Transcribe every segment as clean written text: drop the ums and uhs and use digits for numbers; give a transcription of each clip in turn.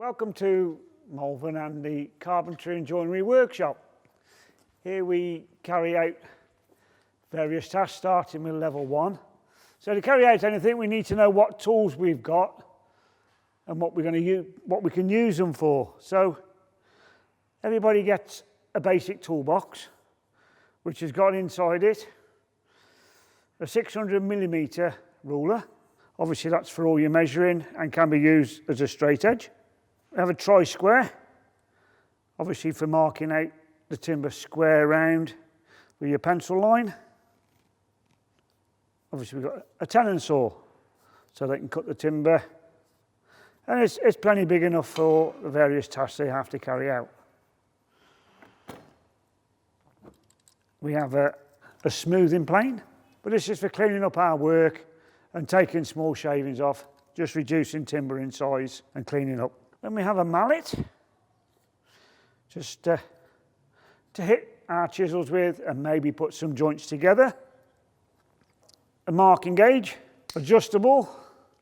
Welcome to Malvern and the Carpentry and Joinery Workshop. Here we carry out various tasks starting with level 1. So to carry out anything we need to know what tools we've got and what we're going to use, what we can use them for. So everybody gets a basic toolbox which has got inside it a 600mm ruler. Obviously that's for all your measuring and can be used as a straight edge. We have a tri-square, obviously for marking out the timber square round with your pencil line. Obviously we've got a tenon saw, so they can cut the timber. And it's plenty big enough for the various tasks they have to carry out. We have a smoothing plane, but this is for cleaning up our work and taking small shavings off, just reducing timber in size and cleaning up. Then we have a mallet, just to hit our chisels with and maybe put some joints together. A marking gauge, adjustable,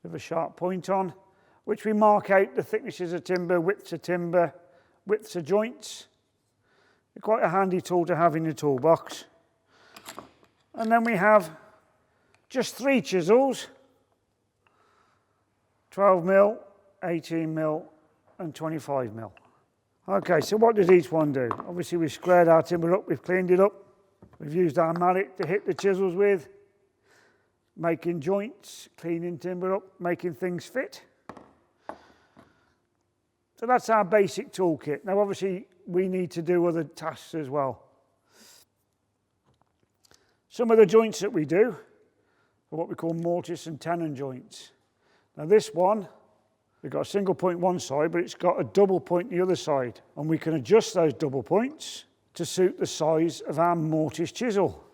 with a sharp point on, which we mark out the thicknesses of timber, widths of joints. It's quite a handy tool to have in your toolbox. And then we have just 3 chisels, 12mm, 18mm and 25mm. Okay, so what does each one do? Obviously we've squared our timber up, we've cleaned it up, we've used our mallet to hit the chisels with, making joints, cleaning timber up, making things fit. So that's our basic toolkit. Now obviously we need to do other tasks as well. Some of the joints that we do are what we call mortise and tenon joints. Now this one, we've got a single point one side, but it's got a double point the other side. And we can adjust those double points to suit the size of our mortise chisel,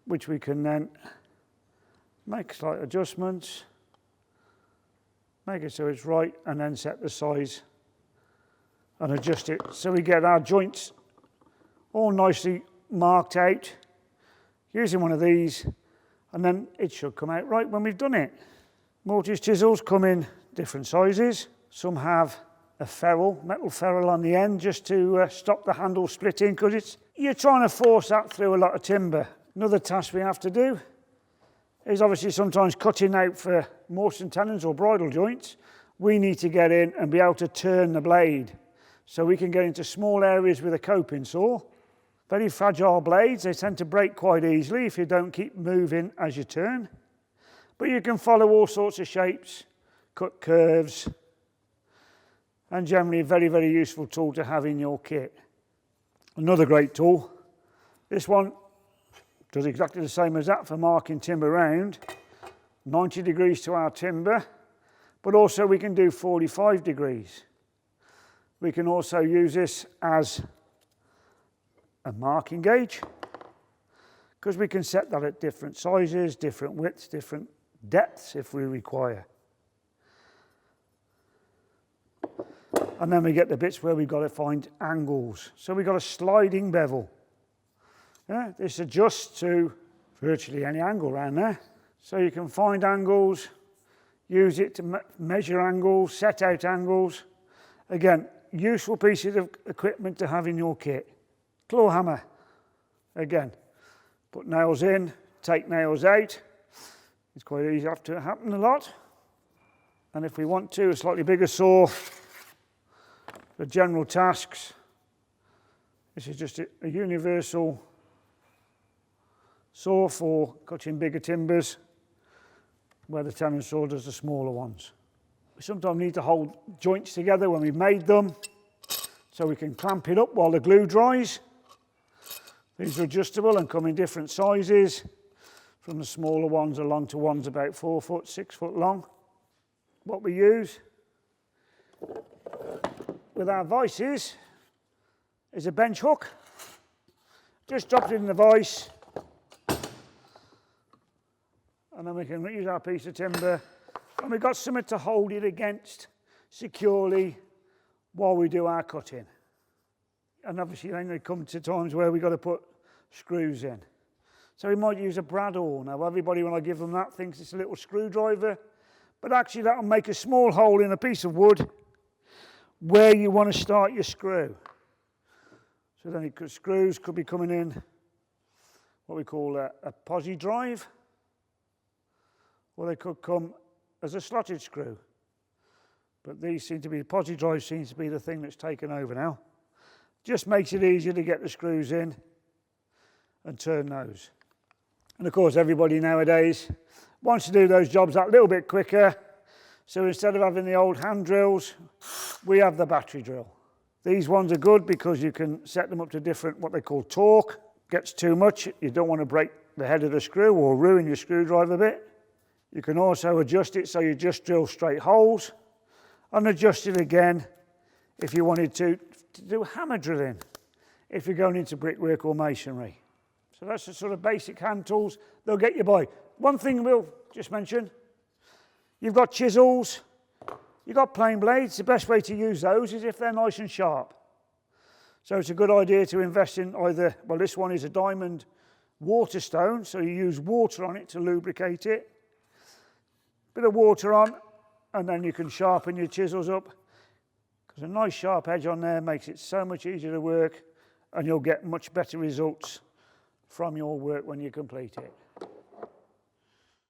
which we can then make slight adjustments, make it so it's right, and then set the size and adjust it. So we get our joints all nicely marked out using one of these, and then it should come out right when we've done it. Mortise chisels come in different sizes. Some have a ferrule, metal ferrule on the end, just to stop the handle splitting, because you're trying to force that through a lot of timber. Another task we have to do is obviously sometimes cutting out for mortise and tenons or bridle joints. We need to get in and be able to turn the blade, so we can get into small areas with a coping saw. Very fragile blades, they tend to break quite easily if you don't keep moving as you turn. But you can follow all sorts of shapes, cut curves, and generally a very, very useful tool to have in your kit. Another great tool, this one does exactly the same as that for marking timber round, 90 degrees to our timber, but also we can do 45 degrees. We can also use this as a marking gauge, because we can set that at different sizes, different widths, different depths if we require. And then we get the bits where we've got to find angles. So we've got a sliding bevel. Yeah, this adjusts to virtually any angle around there. So you can find angles, use it to measure angles, set out angles. Again, useful pieces of equipment to have in your kit. Claw hammer, again, put nails in, take nails out. It's quite easy to happen a lot. And if we want to, a slightly bigger saw for general tasks. This is just a universal saw for cutting bigger timbers, where the tenon saw does the smaller ones. We sometimes need to hold joints together when we've made them, so we can clamp it up while the glue dries. These are adjustable and come in different sizes, from the smaller ones along to ones about 4 foot, 6 foot long. What we use with our vices is a bench hook. Just drop it in the vise, and then we can use our piece of timber, and we've got something to hold it against securely while we do our cutting. And obviously then they come to times where we've got to put screws in. So we might use a brad awl. Now everybody, when I give them that, thinks it's a little screwdriver, but actually that'll make a small hole in a piece of wood where you want to start your screw. So then screws could be coming in what we call a posi drive, or they could come as a slotted screw. But these seem to be, the posi drive seems to be the thing that's taken over now. Just makes it easier to get the screws in and turn those. And of course everybody nowadays wants to do those jobs that little bit quicker. So instead of having the old hand drills, we have the battery drill. These ones are good because you can set them up to different, what they call torque. Gets too much, you don't want to break the head of the screw or ruin your screwdriver bit. You can also adjust it so you just drill straight holes, and adjust it again if you wanted to do hammer drilling, if you're going into brickwork or masonry. So that's the sort of basic hand tools. They'll get you by. One thing we'll just mention, you've got chisels, you've got plane blades. The best way to use those is if they're nice and sharp. So it's a good idea to invest in either, well, this one is a diamond water stone, so you use water on it to lubricate it. Bit of water on, and then you can sharpen your chisels up, because a nice sharp edge on there makes it so much easier to work, and you'll get much better results from your work when you complete it.